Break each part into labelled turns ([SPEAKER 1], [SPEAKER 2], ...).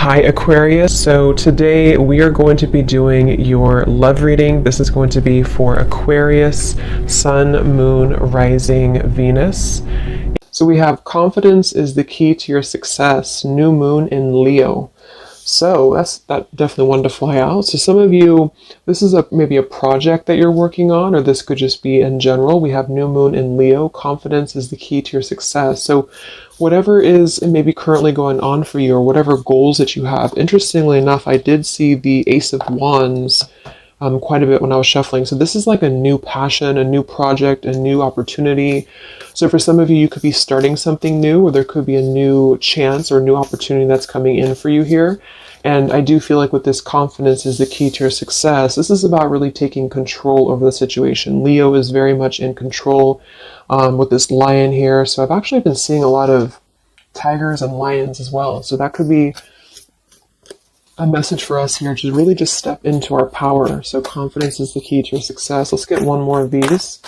[SPEAKER 1] Hi Aquarius, so today we are going to be doing your love reading. This is going to be for Aquarius, Sun, Moon, Rising, Venus. So we have confidence is the key to your success, new moon in Leo. So that's definitely one to fly out. So some of you, this is maybe a project that you're working on, or this could just be in general. We have new moon in Leo. Confidence is the key to your success. So whatever is maybe currently going on for you, or whatever goals that you have. Interestingly enough, I did see the Ace of Wands quite a bit when I was shuffling. So this is like a new passion, a new project, a new opportunity. So for some of you, you could be starting something new, or there could be a new chance or new opportunity that's coming in for you here. And I do feel like with this confidence is the key to your success. This is about really taking control over the situation. Leo is very much in control with this lion here. So I've actually been seeing a lot of tigers and lions as well. So that could be a message for us here to really just step into our power. So confidence is the key to your success. Let's get one more of these.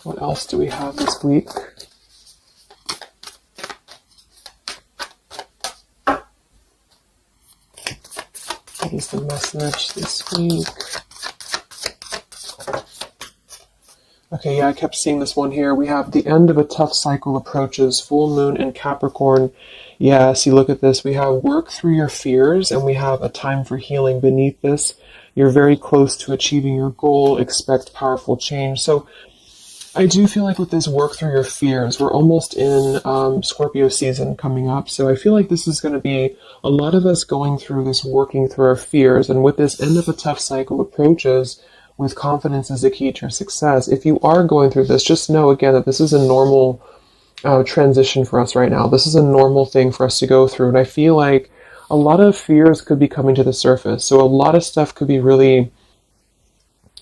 [SPEAKER 1] What else do we have this week? What is the message this week? Okay, yeah, I kept seeing this one here. We have the end of a tough cycle approaches, full moon in Capricorn. Yeah, see, look at this. We have work through your fears, and we have a time for healing beneath this. You're very close to achieving your goal. Expect powerful change. So I do feel like with this work through your fears, we're almost in Scorpio season coming up. So I feel like this is going to be a lot of us going through this, working through our fears. And with this end of a tough cycle approaches, with confidence is the key to your success. If you are going through this, just know again that this is a normal transition for us right now. This is a normal thing for us to go through. And I feel like a lot of fears could be coming to the surface. So a lot of stuff could be really,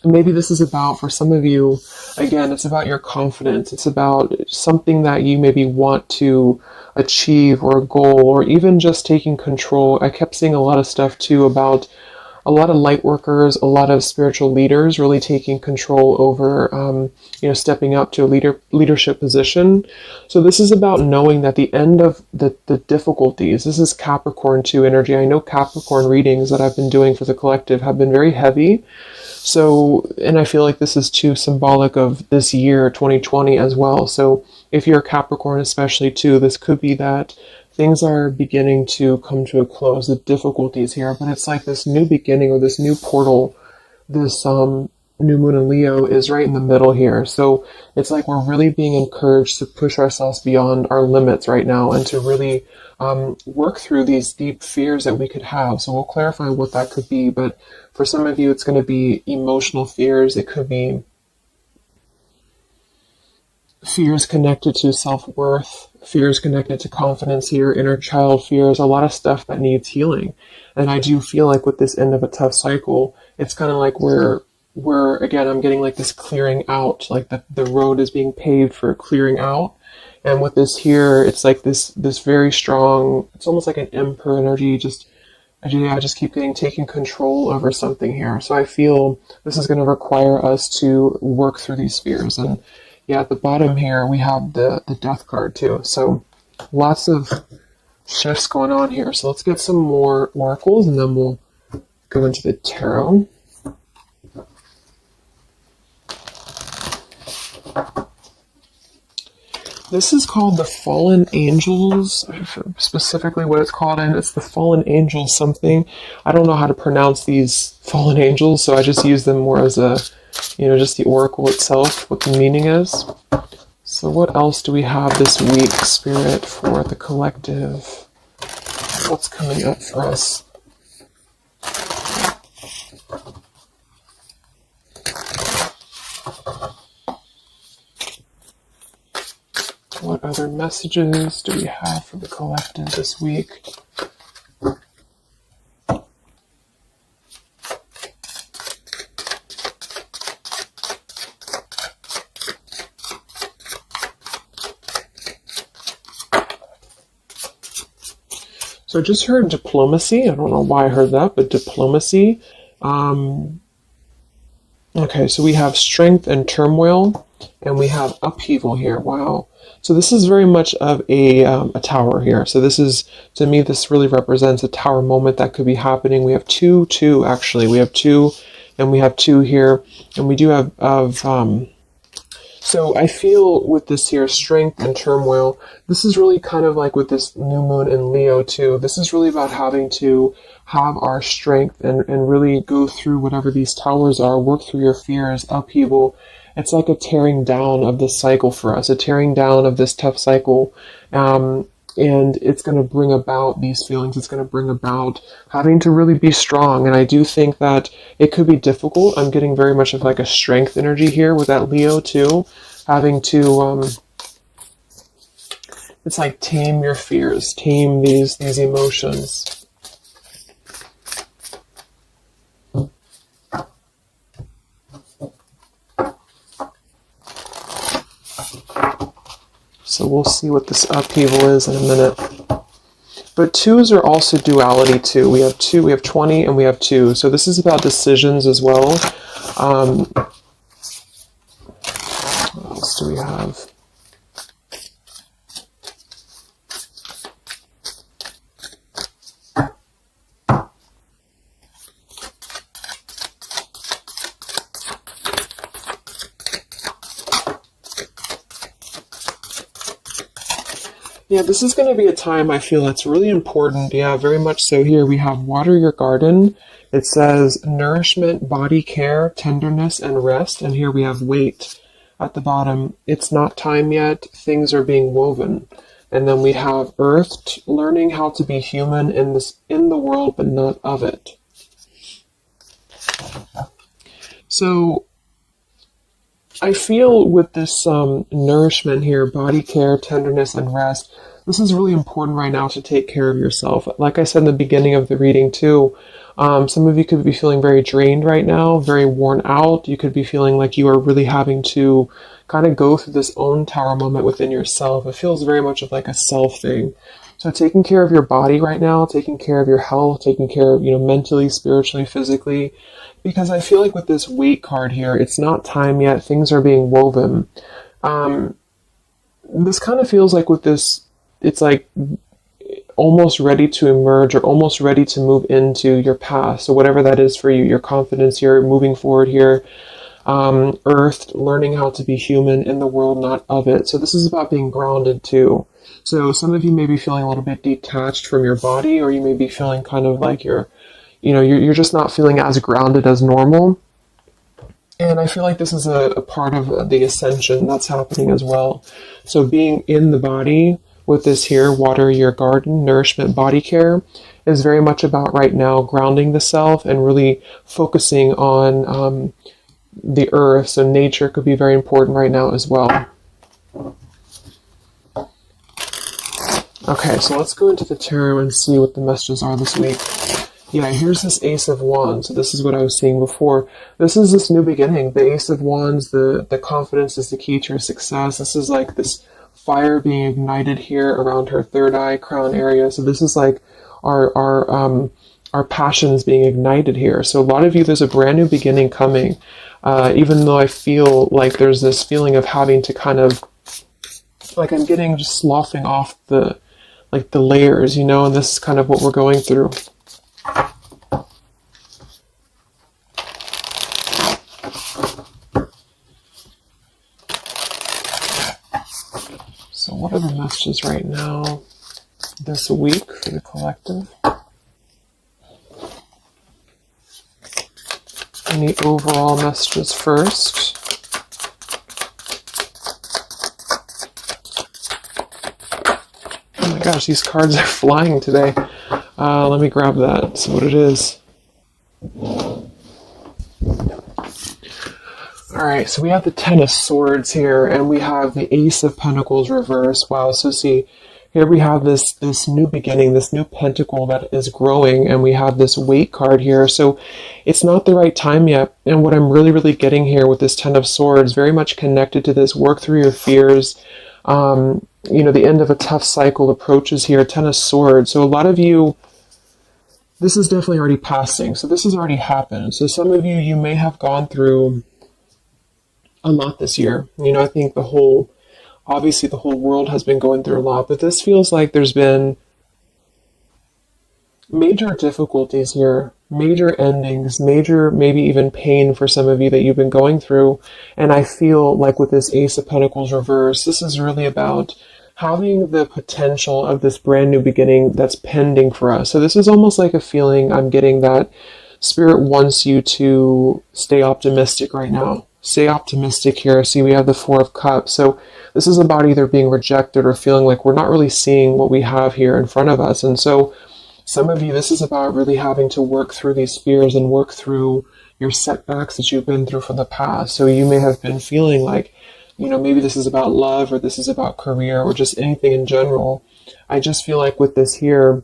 [SPEAKER 1] maybe this is about, for some of you, again, it's about your confidence. It's about something that you maybe want to achieve, or a goal, or even just taking control. I kept seeing a lot of stuff too about a lot of light workers, a lot of spiritual leaders really taking control over, stepping up to a leadership position. So this is about knowing that the end of the difficulties, this is Capricorn 2 energy. I know Capricorn readings that I've been doing for the collective have been very heavy. So, and I feel like this is too symbolic of this year, 2020 as well. So if you're a Capricorn especially too, this could be that things are beginning to come to a close, the difficulties here, but it's like this new beginning, or this new portal, this new moon in Leo is right in the middle here. So it's like we're really being encouraged to push ourselves beyond our limits right now, and to really work through these deep fears that we could have. So we'll clarify what that could be, but for some of you, it's going to be emotional fears. It could be fears connected to self-worth, fears connected to confidence here, inner child fears, a lot of stuff that needs healing. And I do feel like with this end of a tough cycle, it's kind of like we're again, I'm getting like this clearing out, like the road is being paved for clearing out. And with this here, it's like this very strong, it's almost like an emperor energy, I just keep taking control over something here. So I feel this is going to require us to work through these fears. And yeah, at the bottom here, we have the death card too. So lots of shifts going on here. So let's get some more oracles, and then we'll go into the tarot. This is called the Fallen Angels, specifically what it's called, and it's the Fallen Angel something. I don't know how to pronounce these Fallen Angels, so I just use them more as a, just the oracle itself, what the meaning is. So what else do we have this week, Spirit, for the collective? What's coming up for us? What other messages do we have for the collective this week? So I just heard diplomacy. I don't know why I heard that, but diplomacy. Okay, so we have strength and turmoil. and we have upheaval here. Wow. So this is very much of a tower here. So this is, to me, this really represents a tower moment that could be happening. We have two, actually. We have two, and we have two here, and we do have, so I feel with this here, strength and turmoil, this is really kind of like with this new moon in Leo too. This is really about having to have our strength and really go through whatever these towers are, work through your fears, upheaval. It's like a tearing down of this cycle for us, a tearing down of this tough cycle. And it's going to bring about these feelings. It's going to bring about having to really be strong. And I do think that it could be difficult. I'm getting very much of like a strength energy here with that Leo too. Having to, it's like tame your fears, tame these emotions. So we'll see what this upheaval is in a minute. But twos are also duality too. We have 2, we have 20, and we have 2. So this is about decisions as well. What else do we have? Yeah, this is going to be a time I feel that's really important. Yeah, very much so. Here we have water your garden. It says nourishment, body care, tenderness, and rest. And here we have wait at the bottom. It's not time yet. Things are being woven. And then we have earth, learning how to be human in the world, but not of it. So I feel with this nourishment here, body care, tenderness, and rest, this is really important right now to take care of yourself. Like I said in the beginning of the reading too, some of you could be feeling very drained right now, very worn out. You could be feeling like you are really having to kind of go through this own tower moment within yourself. It feels very much of like a self thing. So taking care of your body right now, taking care of your health, taking care of, mentally, spiritually, physically, because I feel like with this wait card here, it's not time yet. Things are being woven. This kind of feels like with this, it's like almost ready to emerge or almost ready to move into your path. So whatever that is for you, your confidence, you're moving forward here. Earth, learning how to be human in the world, not of it. So this is about being grounded too. So some of you may be feeling a little bit detached from your body, or you may be feeling kind of like you're just not feeling as grounded as normal. And I feel like this is a part of the ascension that's happening as well. So being in the body with this here, water your garden, nourishment, body care, is very much about right now grounding the self and really focusing on the earth. So nature could be very important right now as well. Okay, so let's go into the tarot and see what the messages are this week. Yeah, here's this Ace of Wands. So this is what I was seeing before. This is this new beginning. The Ace of Wands, the confidence is the key to your success. This is like this fire being ignited here around her third eye crown area. So this is like our passions being ignited here. So a lot of you, there's a brand new beginning coming. Even though I feel like there's this feeling of having to kind of, like I'm getting just sloughing off the layers, and this is kind of what we're going through. So what are the messages right now this week for the collective? Any overall messages first? Oh my gosh, these cards are flying today. Let me grab that, see what it is. Alright, so we have the Ten of Swords here, and we have the Ace of Pentacles reversed. Wow, so see, here we have this new beginning, this new pentacle that is growing, and we have this Wait card here. So it's not the right time yet. And what I'm really, really getting here with this Ten of Swords, very much connected to this work through your fears. The end of a tough cycle approaches here, Ten of Swords. So a lot of you, this is definitely already passing. So this has already happened. So some of you may have gone through a lot this year. You know, I think obviously the whole world has been going through a lot, but this feels like there's been major difficulties here, major endings, major maybe even pain for some of you that you've been going through. And I feel like with this Ace of Pentacles reverse, this is really about having the potential of this brand new beginning that's pending for us. So this is almost like a feeling I'm getting that Spirit wants you to stay optimistic right now. Stay optimistic here. See, we have the Four of Cups. So this is about either being rejected or feeling like we're not really seeing what we have here in front of us. And so some of you, this is about really having to work through these fears and work through your setbacks that you've been through from the past. So you may have been feeling like, you know, maybe this is about love, or this is about career, or just anything in general. I just feel like with this here,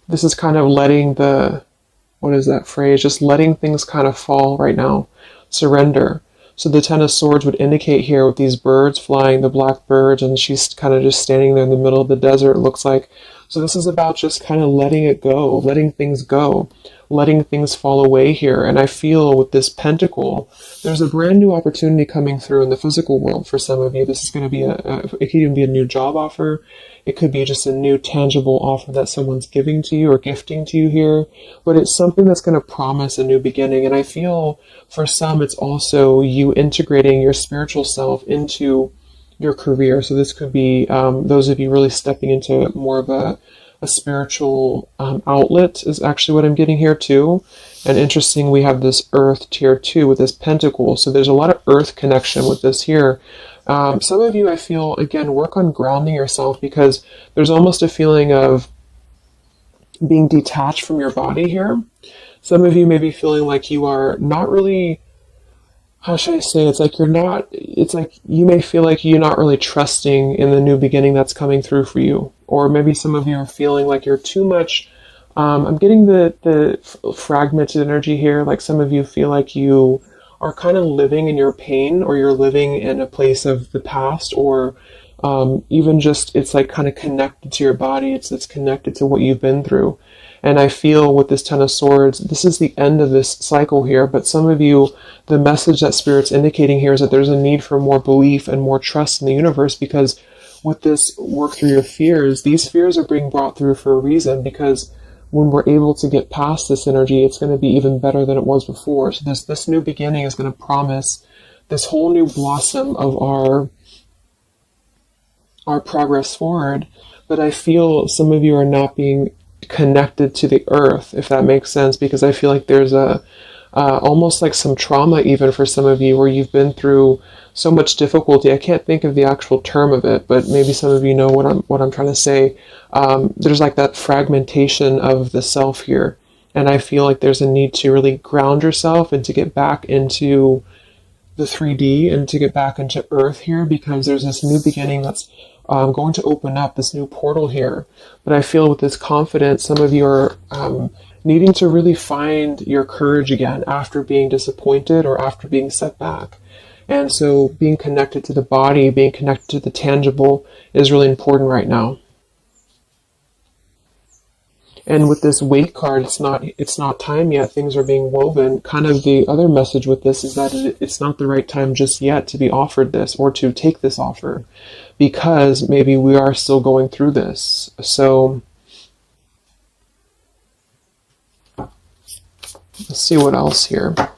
[SPEAKER 1] this is kind of letting what is that phrase? Just letting things kind of fall right now. Surrender. So the Ten of Swords would indicate here with these birds flying, the black birds, and she's kind of just standing there in the middle of the desert, it looks like. So this is about just kind of letting it go, letting things go, letting things fall away here. And I feel with this pentacle, there's a brand new opportunity coming through in the physical world for some of you. This is going to be it could even be a new job offer. It could be just a new tangible offer that someone's giving to you or gifting to you here. But it's something that's going to promise a new beginning. And I feel for some, it's also you integrating your spiritual self into your career. So this could be those of you really stepping into more of a spiritual outlet is actually what I'm getting here too. And interesting, we have this Earth tier 2 with this pentacle. So there's a lot of Earth connection with this here. Some of you, I feel, again, work on grounding yourself, because there's almost a feeling of being detached from your body here. Some of you may be feeling like you are not really, how should I say, it's like you may feel like you're not really trusting in the new beginning that's coming through for you. Or maybe some of you are feeling like you're too much, I'm getting the fragmented energy here, like some of you feel like you are kind of living in your pain, or you're living in a place of the past, or even just it's like kind of connected to your body, it's connected to what you've been through. And I feel with this Ten of Swords, this is the end of this cycle here, but some of you, the message that Spirit's indicating here is that there's a need for more belief and more trust in the universe, because with this work through your fears, these fears are being brought through for a reason, because when we're able to get past this energy, it's going to be even better than it was before. So this new beginning is going to promise this whole new blossom of our progress forward. But I feel some of you are not being connected to the earth, if that makes sense, because I feel like there's almost like some trauma even for some of you, where you've been through so much difficulty. I can't think of the actual term of it, but maybe some of you know what I'm trying to say. There's like that fragmentation of the self here, and I feel like there's a need to really ground yourself and to get back into the 3D and to get back into earth here, because there's this new beginning that's going to open up, this new portal here. But I feel with this confidence, some of you are needing to really find your courage again after being disappointed or after being set back. And so being connected to the body, being connected to the tangible is really important right now. And with this Weight card, it's not time yet. Things are being woven. Kind of the other message with this is that it's not the right time just yet to be offered this or to take this offer, because maybe we are still going through this. So let's see what else here. I'm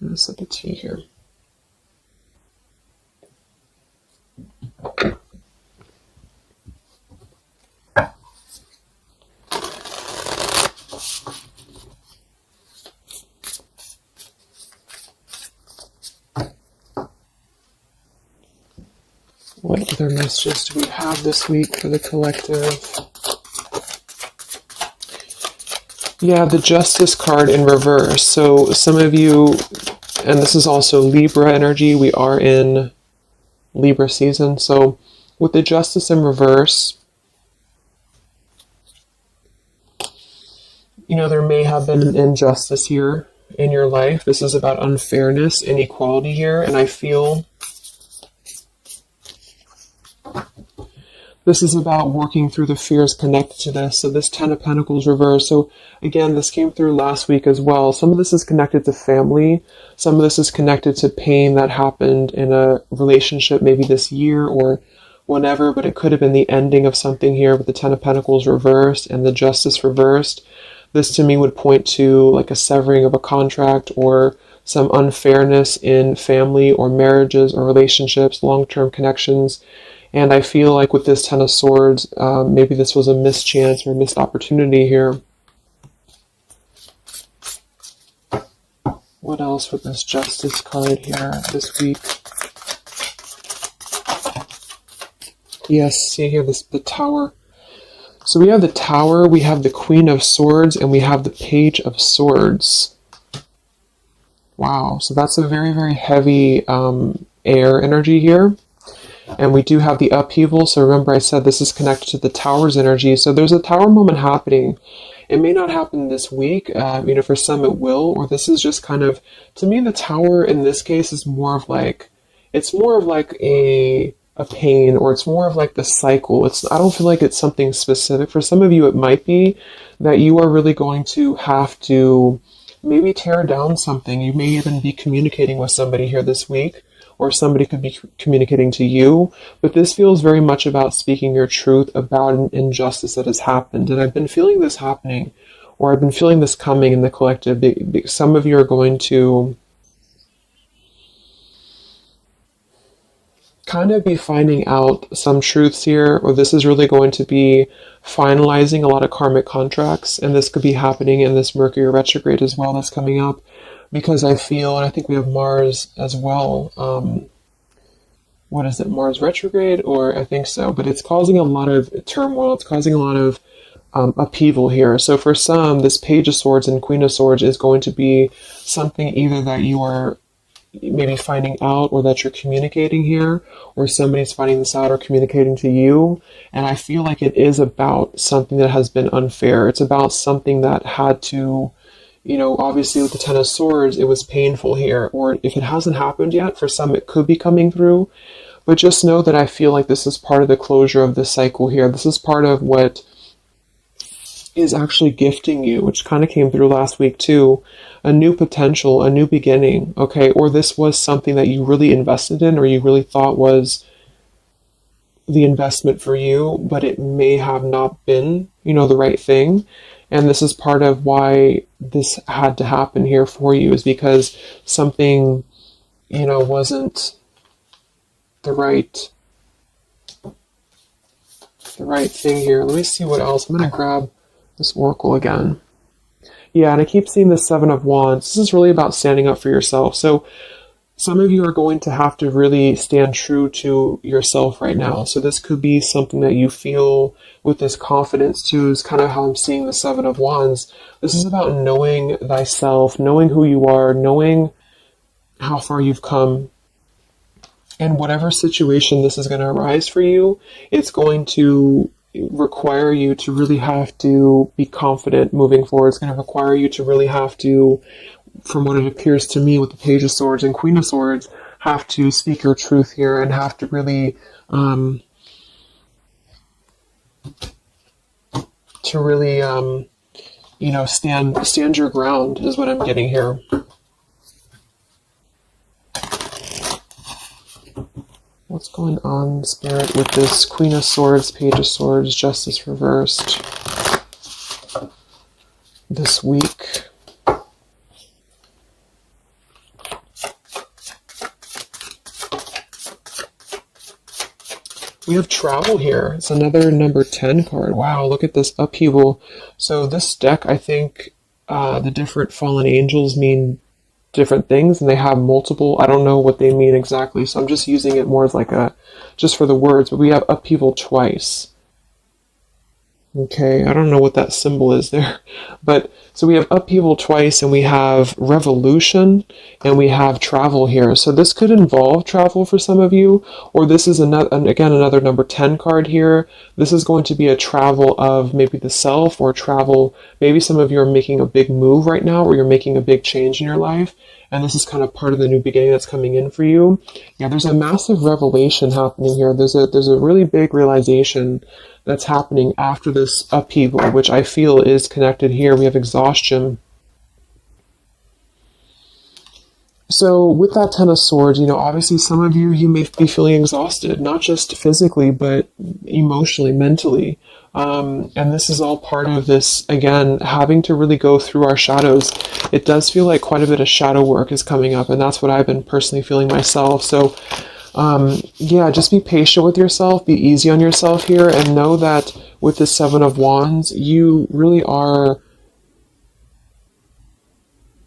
[SPEAKER 1] going to sip a tea here. What other messages do we have this week for the collective? Yeah, the Justice card in reverse. So some of you, and this is also Libra energy, we are in Libra season. So with the Justice in reverse, you know, there may have been an injustice here in your life. This is about unfairness, inequality here, and I feel This is about working through the fears connected to this. So this 10 of Pentacles reversed. So again, this came through last week as well. Some of this is connected to family. Some of this is connected to pain that happened in a relationship maybe this year or whenever, but it could have been the ending of something here with the 10 of Pentacles reversed and the Justice reversed. This to me would point to like a severing of a contract or some unfairness in family or marriages or relationships, long-term connections. And I feel like with this 10 of Swords, maybe this was a mischance or a missed opportunity here. What else with this Justice card here this week? Yes, see here, the Tower. So we have the Tower, we have the Queen of Swords, and we have the Page of Swords. Wow, so that's a very, very heavy air energy here. And we do have the upheaval. So remember I said this is connected to the Tower's energy. So there's a Tower moment happening. It may not happen this week. For some it will. Or this is just kind of, to me, the Tower in this case is more of like, it's more of like a pain, or it's more of like the cycle. I don't feel like it's something specific. For some of you, it might be that you are really going to have to maybe tear down something. You may even be communicating with somebody here this week, or somebody could be communicating to you, but this feels very much about speaking your truth about an injustice that has happened. And I've been feeling this happening, or I've been feeling this coming in the collective. Some of you are going to kind of be finding out some truths here, or this is really going to be finalizing a lot of karmic contracts, and this could be happening in this Mercury retrograde as well that's coming up. Because I feel, and I think we have Mars as well. What is it, Mars retrograde? Or I think so. But it's causing a lot of turmoil. It's causing a lot of upheaval here. So for some, this Page of Swords and Queen of Swords is going to be something either that you are maybe finding out, or that you're communicating here, or somebody's finding this out or communicating to you. And I feel like it is about something that has been unfair. It's about something that had to, obviously with the 10 of Swords, it was painful here. Or if it hasn't happened yet, for some it could be coming through. But just know that I feel like this is part of the closure of this cycle here. This is part of what is actually gifting you, which kind of came through last week too. A new potential, a new beginning, okay? Or this was something that you really invested in, or you really thought was the investment for you, but it may have not been, the right thing. And this is part of why this had to happen here for you, is because something, wasn't the right thing here. Let me see what else. I'm going to grab this Oracle again. Yeah, and I keep seeing the 7 of Wands. This is really about standing up for yourself. So some of you are going to have to really stand true to yourself right now. So this could be something that you feel with this confidence too, is kind of how I'm seeing the 7 of Wands. This is about knowing thyself, knowing who you are, knowing how far you've come. And whatever situation this is going to arise for you, it's going to require you to really have to be confident moving forward. It's going to require you to really have to, from what it appears to me with the Page of Swords and Queen of Swords, have to speak your truth here and have to really stand your ground is what I'm getting here. What's going on, Spirit, with this Queen of Swords, Page of Swords, Justice reversed this week? We have travel here. It's another number 10 card. Wow, look at this upheaval. So this deck, I think the different fallen angels mean different things, and they have multiple, I don't know what they mean exactly, so I'm just using it more as like just for the words, but we have upheaval twice. Okay, I don't know what that symbol is there, but so we have upheaval twice, and we have revolution, and we have travel here. So this could involve travel for some of you, or this is another number 10 card here. This is going to be a travel of maybe the self, or travel, maybe some of you are making a big move right now, or you're making a big change in your life, and this is kind of part of the new beginning that's coming in for you. Yeah, there's a massive revelation happening here. There's a really big realization that's happening after this upheaval, which I feel is connected here. We have exhaustion. So with that Ten of Swords, obviously some of you may be feeling exhausted, not just physically, but emotionally, mentally. And this is all part of this, again, having to really go through our shadows. It does feel like quite a bit of shadow work is coming up, and that's what I've been personally feeling myself. So, yeah, just be patient with yourself, be easy on yourself here, and know that with the Seven of Wands, you really are...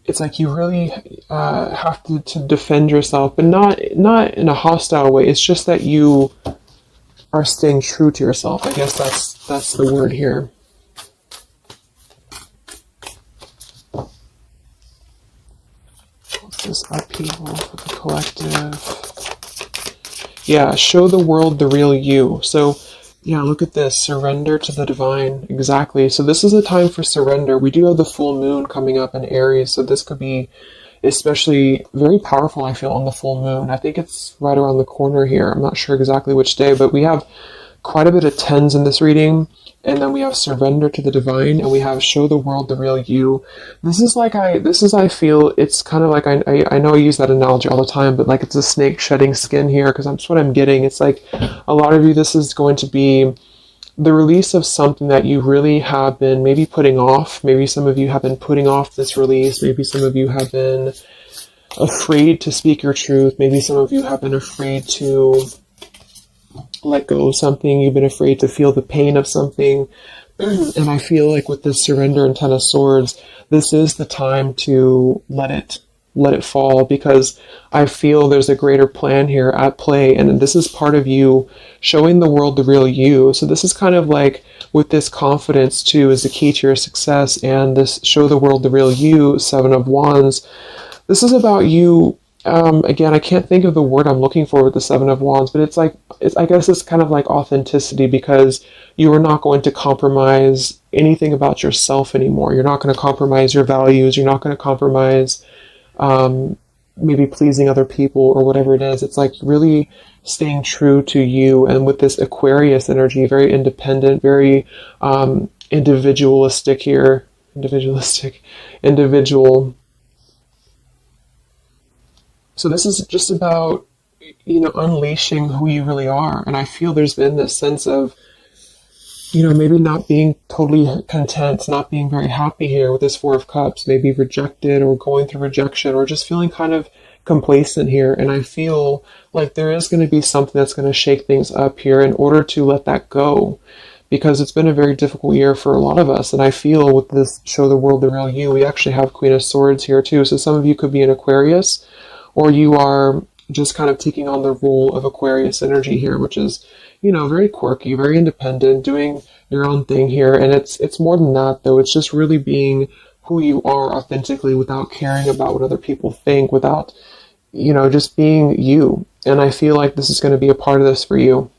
[SPEAKER 1] It's like you really have to defend yourself, but not in a hostile way. It's just that you are staying true to yourself. I guess that's the word here. What's this upheaval for the collective? Yeah, show the world the real you. So, yeah, look at this. Surrender to the divine. Exactly. So this is a time for surrender. We do have the full moon coming up in Aries, so this could be especially very powerful, I feel, on the full moon. I think it's right around the corner here. I'm not sure exactly which day, but we have quite a bit of tens in this reading. And then we have surrender to the divine, and we have show the world the real you. I feel, it's kind of like, I know I use that analogy all the time, but like it's a snake shedding skin here, because that's what I'm getting. It's like a lot of you, this is going to be the release of something that you really have been maybe putting off. Maybe some of you have been putting off this release. Maybe some of you have been afraid to speak your truth. Maybe some of you have been afraid to let go of something. You've been afraid to feel the pain of something. And I feel like with this surrender and Ten of Swords, this is the time to let it fall, because I feel there's a greater plan here at play, and this is part of you showing the world the real you. So this is kind of like, with this confidence too is the key to your success, and this show the world the real you, Seven of Wands. This is about you. Again, I can't think of the word I'm looking for with the Seven of Wands, but I guess it's kind of like authenticity, because you are not going to compromise anything about yourself anymore. You're not going to compromise your values. You're not going to compromise maybe pleasing other people or whatever it is. It's like really staying true to you. And with this Aquarius energy, very independent, very individualistic here. Individual. So this is just about, unleashing who you really are. And I feel there's been this sense of, maybe not being totally content, not being very happy here with this Four of Cups, maybe rejected or going through rejection, or just feeling kind of complacent here. And I feel like there is going to be something that's going to shake things up here in order to let that go, because it's been a very difficult year for a lot of us. And I feel with this show the world the real you, we actually have Queen of Swords here too. So some of you could be an Aquarius, or you are just kind of taking on the role of Aquarius energy here, which is, very quirky, very independent, doing your own thing here. And it's more than that, though. It's just really being who you are authentically, without caring about what other people think, without, just being you. And I feel like this is going to be a part of this for you.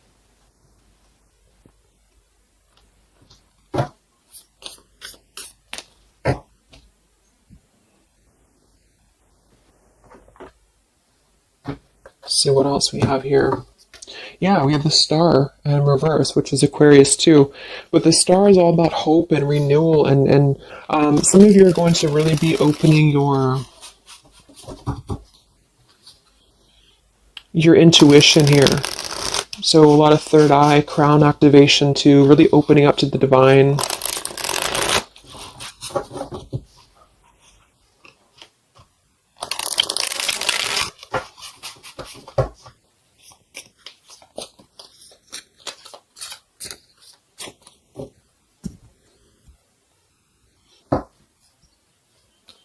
[SPEAKER 1] See what else we have here. Yeah, we have the Star in reverse, which is Aquarius too. But the Star is all about hope and renewal, and some of you are going to really be opening your intuition here. So a lot of third eye, crown activation too, really opening up to the divine.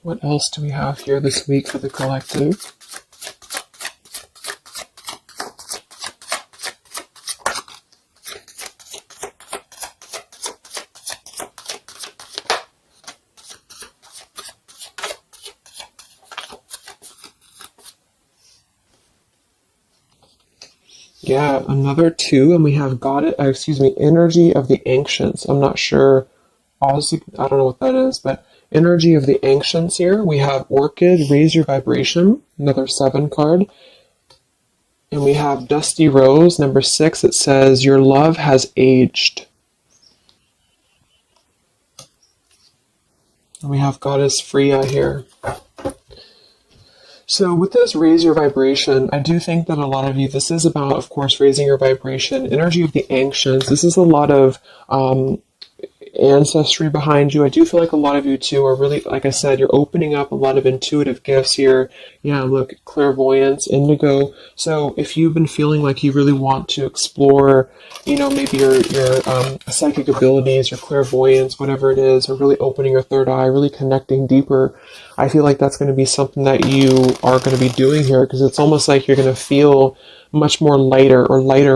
[SPEAKER 1] What else do we have here this week for the collective? Yeah, another 2, and we have energy of the ancients. I'm not sure. Honestly, I don't know what that is, but Energy of the ancients here. We have Orchid, raise your vibration, another 7 card. And we have Dusty Rose, number 6. It says, your love has aged. And we have Goddess Freya here. So with this raise your vibration, I do think that a lot of you, this is about, of course, raising your vibration. Energy of the ancients. This is a lot of ancestry behind you. I do feel like a lot of you too are really, like I said, you're opening up a lot of intuitive gifts here. Yeah, look, clairvoyance, indigo. So if you've been feeling like you really want to explore, you know, maybe your psychic abilities, your clairvoyance, whatever it is, or really opening your third eye, really connecting deeper, I feel like that's going to be something that you are going to be doing here, because it's almost like you're going to feel much more lighter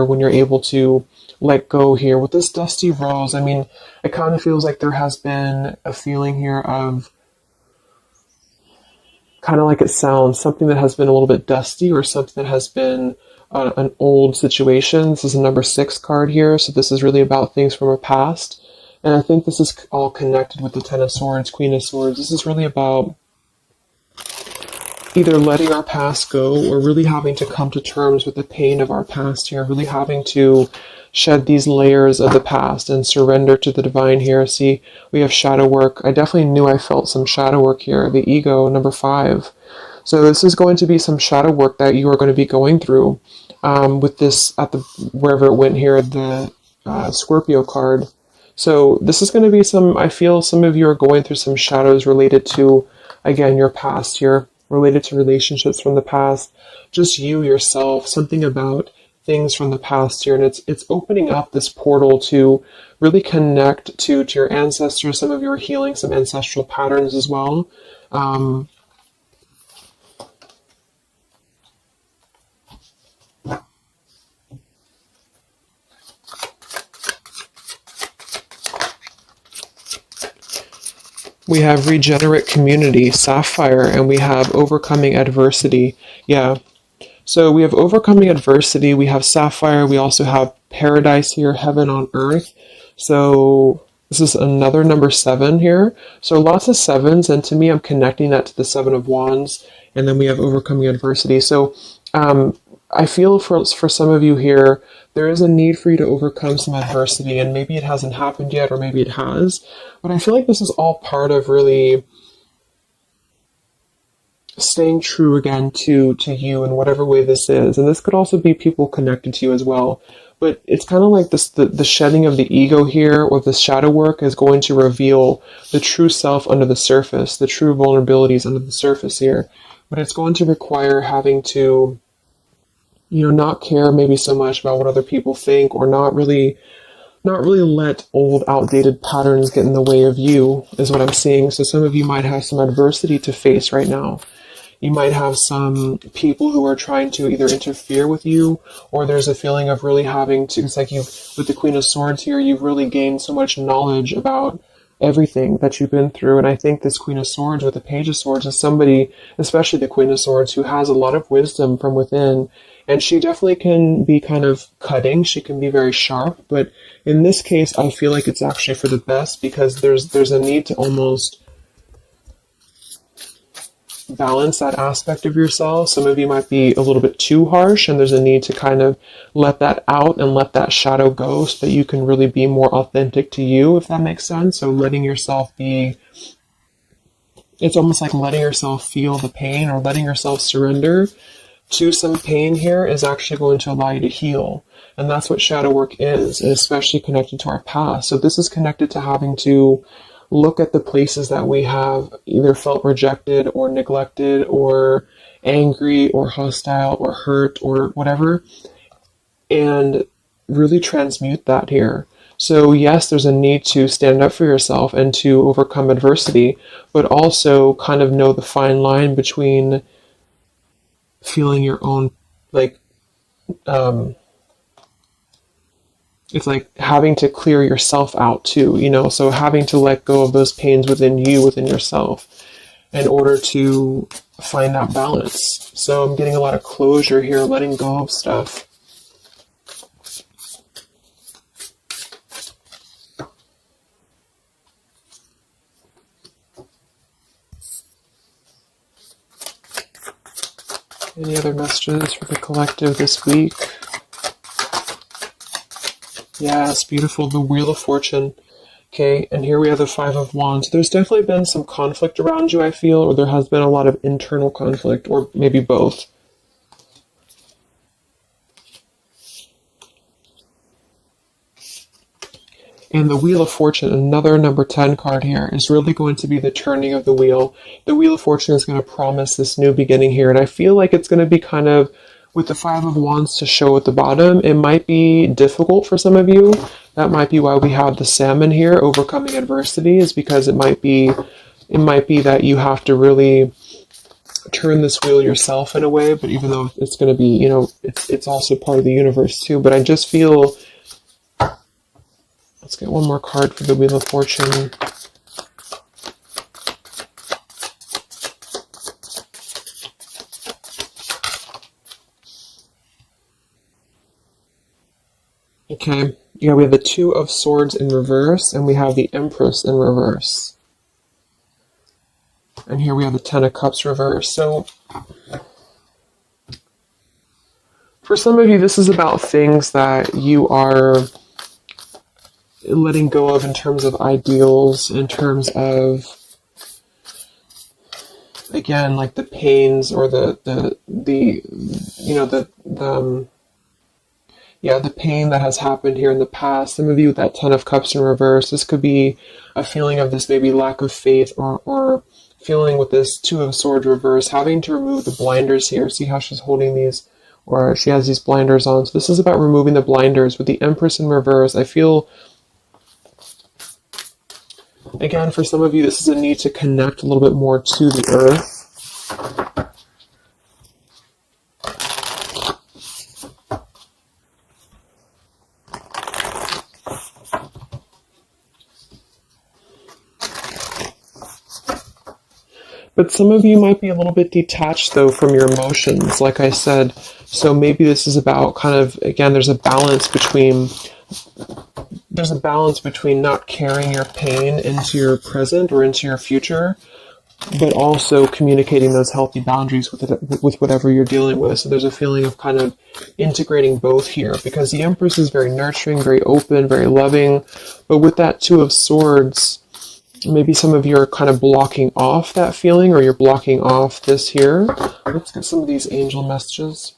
[SPEAKER 1] when you're able to let go here. With this Dusty Rose, I mean, it kind of feels like there has been a feeling here of, kind of like it sounds, something that has been a little bit dusty, or something that has been an old situation. This is a number 6 card here, so this is really about things from our past. And I think this is all connected with the Ten of Swords, Queen of Swords. This is really about either letting our past go, or really having to come to terms with the pain of our past here, really having to shed these layers of the past and surrender to the divine here. See, we have shadow work. I definitely knew I felt some shadow work here. The ego, number 5. So this is going to be some shadow work that you are going to be going through with this, at the, wherever it went here, the Scorpio card. So this is going to be some, I feel some of you are going through some shadows related to, again, your past here, related to relationships from the past, just you, yourself, something about things from the past here. And it's opening up this portal to really connect to your ancestors. Some of you are healing some ancestral patterns as well. We have regenerate community, sapphire, and we have overcoming adversity. Yeah. So we have overcoming adversity, we have sapphire, we also have paradise here, heaven on earth. So this is another number 7 here. So lots of 7s, and to me, I'm connecting that to the 7 of Wands. And then we have overcoming adversity. So I feel for some of you here, there is a need for you to overcome some adversity, and maybe it hasn't happened yet, or maybe it has. But I feel like this is all part of really staying true again to you in whatever way this is. And this could also be people connected to you as well. But it's kind of like this, the shedding of the ego here, or the shadow work, is going to reveal the true self under the surface, the true vulnerabilities under the surface here. But it's going to require having to, you know, not care maybe so much about what other people think, or not really let old, outdated patterns get in the way of you, is what I'm seeing. So some of you might have some adversity to face right now. You might have some people who are trying to either interfere with you, or there's a feeling of really having to, it's like you, with the Queen of Swords here, you've really gained so much knowledge about everything that you've been through. And I think this Queen of Swords with the Page of Swords is somebody, especially the Queen of Swords, who has a lot of wisdom from within. And she definitely can be kind of cutting. She can be very sharp. But in this case, I feel like it's actually for the best, because there's a need to almost balance that aspect of yourself. Some of you might be a little bit too harsh, and there's a need to kind of let that out and let that shadow go, so that you can really be more authentic to you, if that makes sense. So letting yourself be, it's almost like letting yourself feel the pain, or letting yourself surrender to some pain here, is actually going to allow you to heal. And that's what shadow work is, and especially connected to our past. So this is connected to having to look at the places that we have either felt rejected or neglected or angry or hostile or hurt or whatever, and really transmute that here. So yes, there's a need to stand up for yourself and to overcome adversity, but also kind of know the fine line between feeling your own, like, it's like having to clear yourself out too, you know, so having to let go of those pains within you, within yourself, in order to find that balance. So I'm getting a lot of closure here, letting go of stuff. Any other messages for the collective this week? Yes, beautiful. The Wheel of Fortune. Okay, and here we have the Five of Wands. There's definitely been some conflict around you, I feel, or there has been a lot of internal conflict, or maybe both. And the Wheel of Fortune, another number 10 card here, is really going to be the turning of the wheel. The Wheel of Fortune is going to promise this new beginning here, and I feel like it's going to be kind of, with the Five of Wands to show at the bottom, it might be difficult for some of you. That might be why we have the Salmon here, overcoming adversity, is because it might be that you have to really turn this wheel yourself in a way, but even though it's going to be, you know, it's also part of the universe too. But I just feel, let's get one more card for the Wheel of Fortune. Okay, yeah, we have the Two of Swords in reverse, and we have the Empress in reverse. And here we have the Ten of Cups reverse. So, for some of you, this is about things that you are letting go of in terms of ideals, in terms of, again, like the pains or the pain that has happened here in the past. Some of you with that Ten of Cups in reverse, this could be a feeling of this maybe lack of faith, or feeling with this Two of Swords reverse, having to remove the blinders here. See how she's holding these, or she has these blinders on. So this is about removing the blinders. With the Empress in reverse, I feel, again, for some of you, this is a need to connect a little bit more to the earth. But some of you might be a little bit detached, though, from your emotions, like I said. So maybe this is about kind of, again, there's a balance between not carrying your pain into your present or into your future, but also communicating those healthy boundaries with whatever you're dealing with. So there's a feeling of kind of integrating both here, because the Empress is very nurturing, very open, very loving. But with that Two of Swords, maybe some of you are kind of blocking off that feeling, or you're blocking off this here. Let's get some of these angel messages.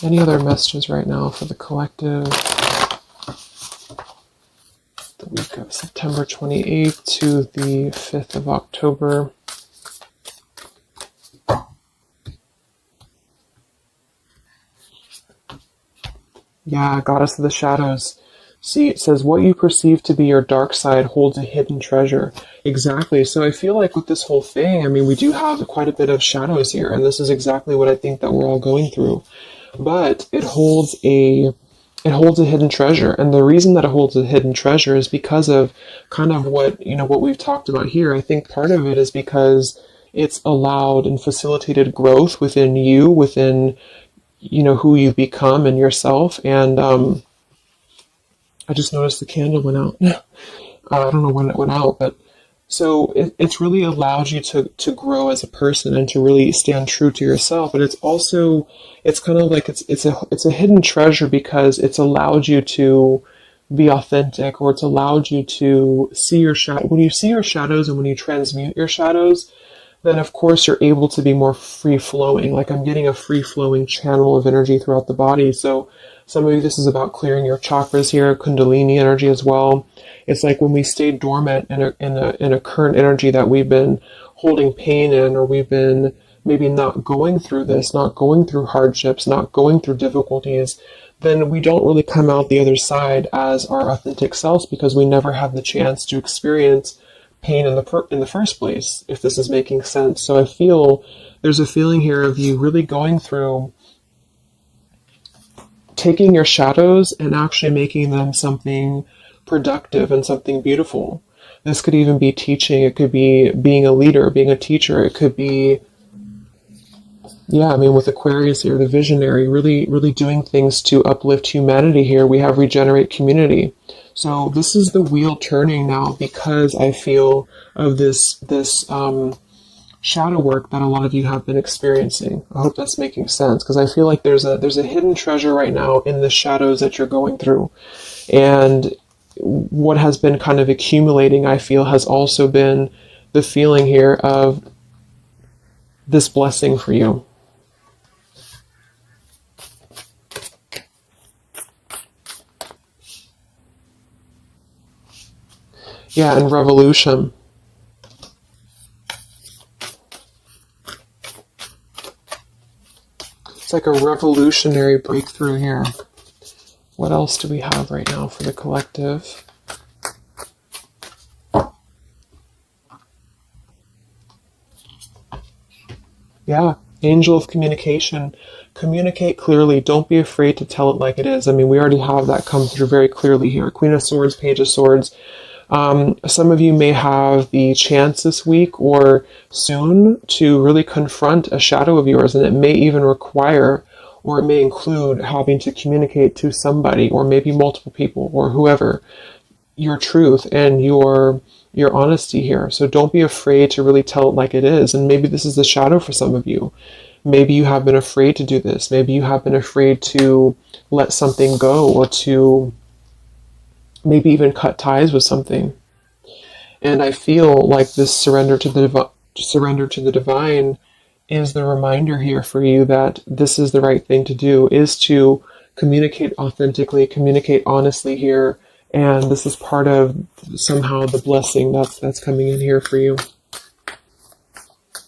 [SPEAKER 1] Any other messages right now for the collective? The week of September 28th to the 5th of October. Yeah, Goddess of the Shadows. See, it says, what you perceive to be your dark side holds a hidden treasure. Exactly. So I feel like with this whole thing, I mean, we do have quite a bit of shadows here, and this is exactly what I think that we're all going through. But it holds a hidden treasure. And the reason that it holds a hidden treasure is because of kind of what we've talked about here. I think part of it is because it's allowed and facilitated growth within you, within, who you've become and yourself. And, I just noticed the candle went out. I don't know when it went out, but so it's really allowed you to grow as a person and to really stand true to yourself. But it's kind of like it's a hidden treasure because it's allowed you to be authentic, or it's allowed you to see your shadow. When you see your shadows and when you transmute your shadows, then of course you're able to be more free-flowing. Like I'm getting a free-flowing channel of energy throughout the body. So some of you, this is about clearing your chakras here, Kundalini energy as well. It's like when we stay dormant in a current energy that we've been holding pain in, or we've been maybe not going through this, not going through hardships, not going through difficulties, then we don't really come out the other side as our authentic selves, because we never have the chance to experience pain in the first place, if this is making sense. So I feel there's a feeling here of you really going through taking your shadows and actually making them something productive and something beautiful. This could even be teaching. It could be being a leader, being a teacher. It could be Yeah, I mean, with Aquarius here, the visionary, really, really doing things to uplift humanity here. We have regenerate community. So this is the wheel turning now because I feel of this shadow work that a lot of you have been experiencing. I hope that's making sense because I feel like there's a hidden treasure right now in the shadows that you're going through. And what has been kind of accumulating, I feel, has also been the feeling here of this blessing for you. Yeah, and revolution. It's like a revolutionary breakthrough here. What else do we have right now for the collective? Yeah, angel of communication. Communicate clearly. Don't be afraid to tell it like it is. I mean, we already have that come through very clearly here. Queen of Swords, Page of Swords. Some of you may have the chance this week or soon to really confront a shadow of yours, and it may even require or it may include having to communicate to somebody or maybe multiple people or whoever your truth and your honesty here. So don't be afraid to really tell it like it is. And maybe this is the shadow for some of you. Maybe you have been afraid to do this. Maybe you have been afraid to let something go or to maybe even cut ties with something. And I feel like this surrender to the divine is the reminder here for you that this is the right thing to do, is to communicate authentically, communicate honestly here. And this is part of somehow the blessing that's coming in here for you.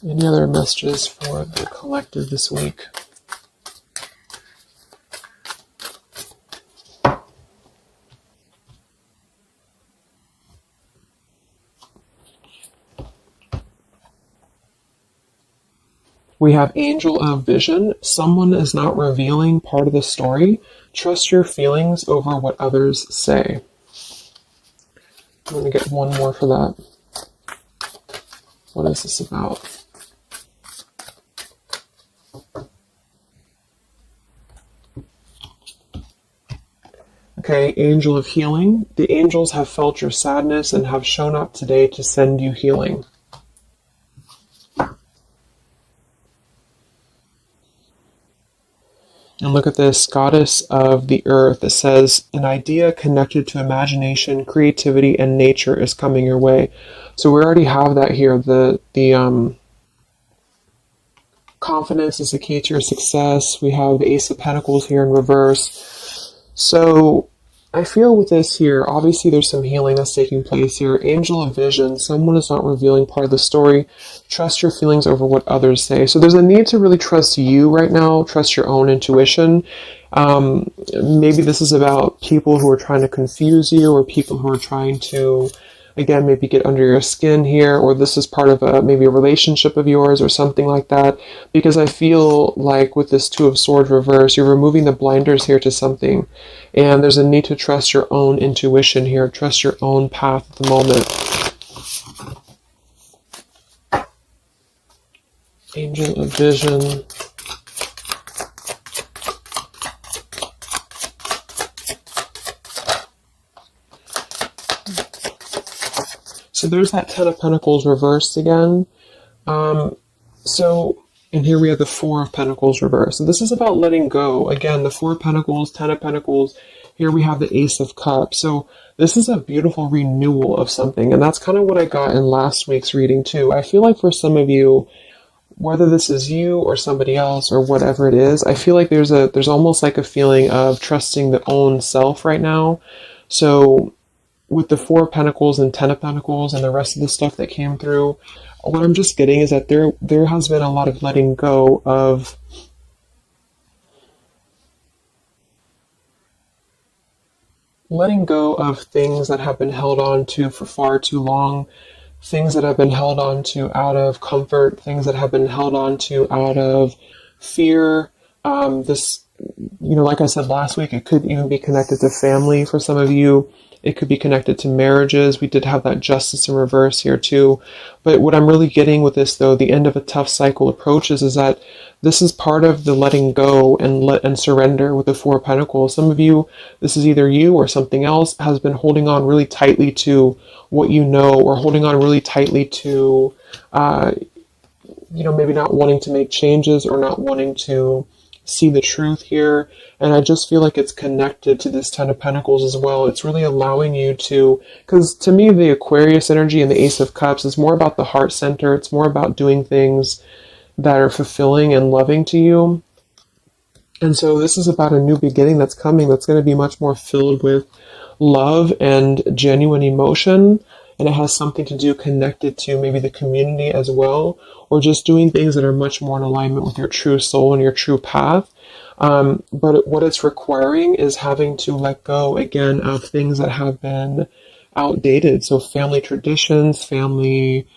[SPEAKER 1] Any other messages for the collective this week? We have Angel of Vision. Someone is not revealing part of the story. Trust your feelings over what others say. I'm going to get one more for that. What is this about? Okay, Angel of Healing. The angels have felt your sadness and have shown up today to send you healing. And look at this, Goddess of the Earth. It says, an idea connected to imagination, creativity, and nature is coming your way. So we already have that here. The confidence is the key to your success. We have the Ace of Pentacles here in reverse. So I feel with this here, obviously there's some healing that's taking place here. Angel of Vision, someone is not revealing part of the story. Trust your feelings over what others say. So there's a need to really trust you right now, trust your own intuition. Maybe this is about people who are trying to confuse you or people who are trying to, again, maybe get under your skin here, or this is part of maybe a relationship of yours or something like that. Because I feel like with this Two of Swords reverse, you're removing the blinders here to something. And there's a need to trust your own intuition here, trust your own path at the moment. Angel of Vision. So there's that Ten of Pentacles reversed again. And here we have the Four of Pentacles reversed. So this is about letting go. Again, the Four of Pentacles, Ten of Pentacles. Here we have the Ace of Cups. So this is a beautiful renewal of something. And that's kind of what I got in last week's reading too. I feel like for some of you, whether this is you or somebody else or whatever it is, I feel like there's almost like a feeling of trusting the own self right now. So with the Four of Pentacles and Ten of Pentacles and the rest of the stuff that came through, what I'm just getting is that there has been a lot of letting go of things that have been held on to for far too long, things that have been held on to out of comfort, things that have been held on to out of fear. Like I said last week, it could even be connected to family for some of you. It could be connected to marriages. We did have that justice in reverse here too. But what I'm really getting with this, though, the end of a tough cycle approaches, is that this is part of the letting go and surrender with the Four of Pentacles. Some of you, this is either you or something else, has been holding on really tightly to what you know, or holding on really tightly to, maybe not wanting to make changes or not wanting to see the truth here. And I just feel like it's connected to this Ten of Pentacles as well. It's really allowing you to, because to me, the Aquarius energy and the Ace of Cups is more about the heart center. It's more about doing things that are fulfilling and loving to you. And so this is about a new beginning that's coming, that's going to be much more filled with love and genuine emotion. And it has something to do connected to maybe the community as well, or just doing things that are much more in alignment with your true soul and your true path. But what it's requiring is having to let go again of things that have been outdated. So family traditions, family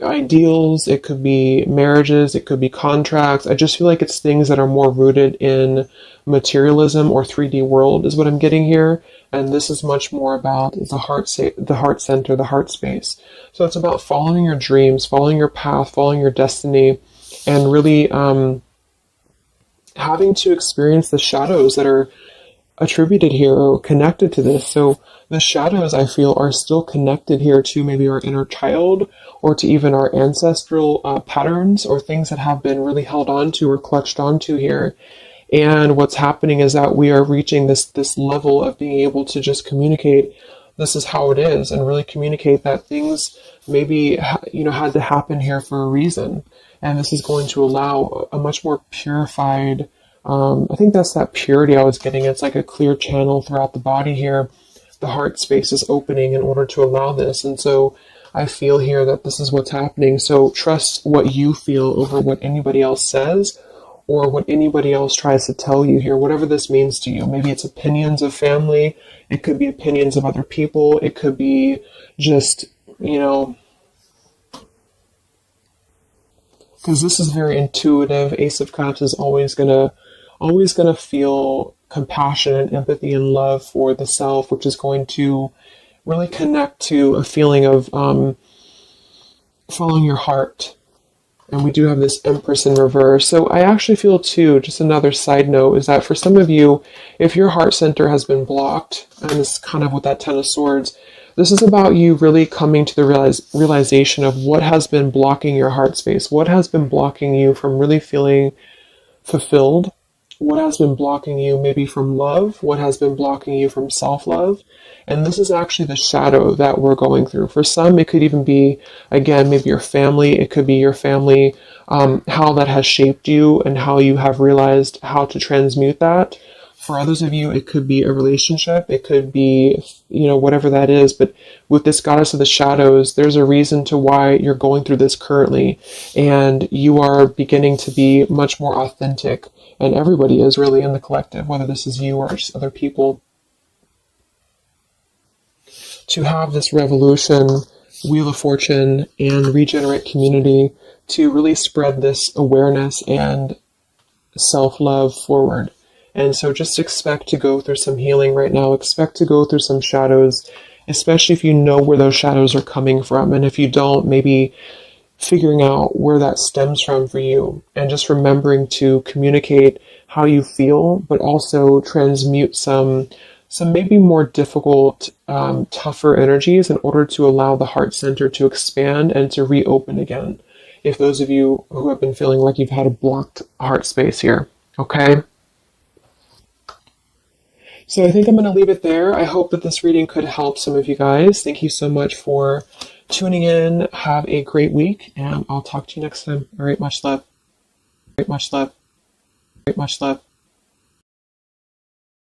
[SPEAKER 1] ideals, it could be marriages, it could be contracts. I just feel like it's things that are more rooted in materialism or 3D world is what I'm getting here. And this is much more about the heart center, the heart space. So it's about following your dreams, following your path, following your destiny, and really having to experience the shadows that are attributed here or connected to this. So the shadows, I feel, are still connected here to maybe our inner child, or to even our ancestral patterns, or things that have been really held on to or clutched onto here. And what's happening is that we are reaching this level of being able to just communicate, this is how it is, and really communicate that things maybe had to happen here for a reason. And this is going to allow a much more purified, I think that's that purity I was getting. It's like a clear channel throughout the body here. The heart space is opening in order to allow this. And so I feel here that this is what's happening. So trust what you feel over what anybody else says, or what anybody else tries to tell you here, whatever this means to you. Maybe it's opinions of family. It could be opinions of other people. It could be just, because this is very intuitive. Ace of Cups is always gonna feel compassion and empathy and love for the self, which is going to really connect to a feeling of following your heart. And we do have this Empress in reverse. So I actually feel too, just another side note, is that for some of you, if your heart center has been blocked, and this is kind of with that Ten of Swords, this is about you really coming to the realization of what has been blocking your heart space, what has been blocking you from really feeling fulfilled, what has been blocking you maybe from love, what has been blocking you from self-love. And this is actually the shadow that we're going through. For some, it could even be, again, maybe your family. It could be your family, how that has shaped you and how you have realized how to transmute that. For others of you, it could be a relationship. It could be, whatever that is. But with this Goddess of the Shadows, there's a reason to why you're going through this currently. And you are beginning to be much more authentic. And everybody is really in the collective, whether this is you or just other people. To have this revolution, Wheel of Fortune, and regenerate community to really spread this awareness and self-love forward. And so just expect to go through some healing right now. Expect to go through some shadows, especially if you know where those shadows are coming from. And if you don't, maybe figuring out where that stems from for you. And just remembering to communicate how you feel, but also transmute some maybe more difficult, tougher energies in order to allow the heart center to expand and to reopen again. If those of you who have been feeling like you've had a blocked heart space here, okay? So I think I'm going to leave it there. I hope that this reading could help some of you guys. Thank you so much for tuning in. Have a great week, and I'll talk to you next time. All right, much love. Much love. Much love.